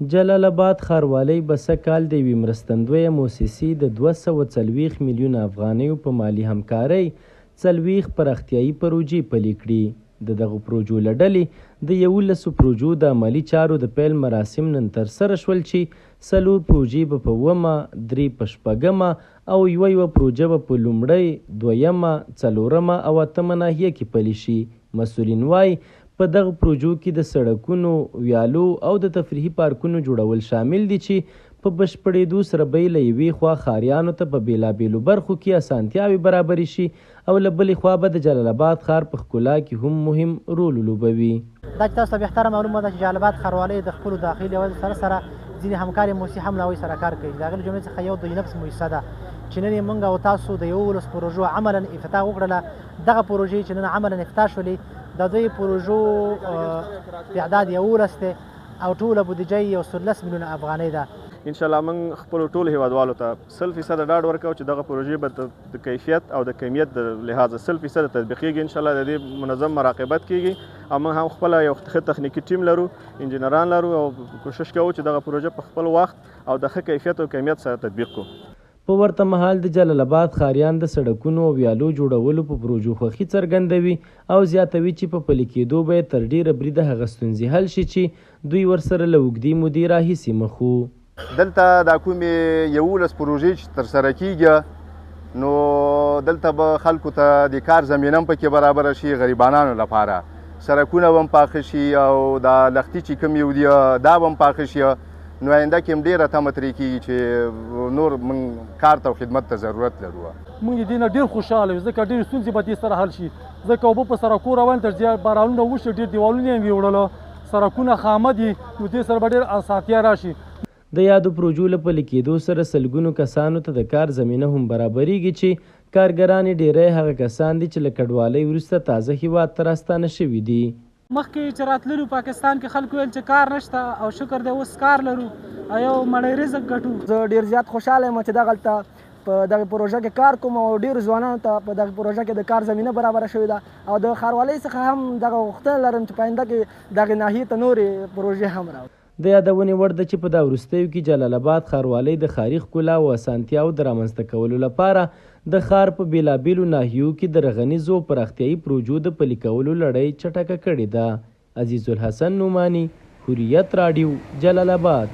جلال آباد ښاروالۍ به سږکال د یوې مرستندویه موسسې د 240 میلیونه افغانیو په مالي همکارۍ 40 پراختیایي پروژې پلي کړي. د دغو پروژو له ډلې د 11 پروژو د عملي چارو د پیل مراسم نن ترسره شول چې 4 پروژې به په 1مه، 3 په 6مه او یوه پروژه به په لومړۍ، 2مه، 4مه او 8مه ناحیه کې پلي شي. مسؤلین وایي په دغه پروژو کې د سړکونو، ویالو او د تفریحي پارکونو جوړول شامل دي چې په بشپړېدو سره به له یوې خوا ښاریانو ته په بېلابېلو برخو کې اسانتیاوې برابرې شي او له بلې خوا به د جلال آباد ښار په ښکلا کې هم مهم رول ولوبوي. دا چې تاسو ته بهتره معلومه ده چې جلال آباد ښاروالۍ د خپلو داخلي عوایدو سره سره ځینې همکارې موسسې هم له هغوی سره کار کوي. د هغې له جملې څخه یو د نفس موسسه ده چې نن یې موږ او تاسو د 11 پروژو عملا افتتاح وکړله. دغه پروژې چې نن عملا افتتاح شولې د دوی پروژو تعداد 11 دی او ټوله بودیجه یې 110 میلیونه افغانۍ ده. انشاءالله موږ خپلو ټولو هیوادوالو ته 100% ډاډ ورکوو چې دغه پروژې به د کیفیت او د کمیت د لحاظه 100% تطبیقیږي. انشاءالله د دې منظم مراقبت کیږي او موږ هم خپله یو ښه تخنیکي ټیم لرو، انجینران لرو او کوشش کوو چې دغه پروژه په خپل وخت او د ښه کیفیت او کمیت سره تطبیق کړو. په ورته مهال د جلال آباد ښاریان د سړکونو او ویالو جوړولو په پروژو خوښي څرګندوي او زیاتوي چې په پلي کېدو به یې تر ډېره بریده هغه ستونزې حل شي چې دوی ورسره له اوږدې مودې راهیسې مخ وو. دلته دا کومې 11 پروژې چې ترسره کیږي نو دلته به خلکو ته د کار زمینه هم پکې برابره شي، غریبانانو لپاره سړکونه به هم پاخه شي او دا لښتي چې کوم یو دي دا به هم پاخه شي. نو آینده کې هم ډېره تمه ترې کېږي چې نور موږ کار ته او خدمت ته ضرورت لرو. موږ د دې نه ډېر خوشحاله یو ځکه ډېرې ستونزې به دې سره حل شي. ځکه اوبه په سړکو روان تر زیات بارانونه وشي، ډېر دیوالونه یې ویوړله، سړکونه خامه دي، نو دې سره به ډېر اسانتیا راشي. د یادو پروژو له پلي کېدو سره سلګونو کسانو ته د کار زمینه هم برابریږي چې کارګران یې ډېری هغه کسان دي چې له کډوالۍ وروسته تازه هېواد ته راستانه شوي دي. مخکې چې راتللو پاکستان کې خلکو ویل چې کار نشته او شکر دی اوس کار لرو او یو مړی رزق ګټو. زه ډېر زیات خوشحاله یم چې دغلته په دغه پروژه کې کار کوم او ډېرو ځوانانو ته په دغه پروژه کې د کار زمینه برابره شوې ده او د ښاروالۍ څخه هم دغه غوښتنه لرم چې په آینده کې دغې ناحیې ته نورې پروژې هم راوړي. د یادونې وړ ده چې په دا وروستیو کې جلال آباد ښاروالۍ د ښاري ښکلا او اسانتیاوو د رامنځته کولو لپاره د ښار په بېلابېلو ناحیو کې د رغنیزو پراختیایي پروژو د پلي کولو لړۍ چټکه کړې ده. عزیز الحسن نعماني، حریت راډیو، جلال آباد.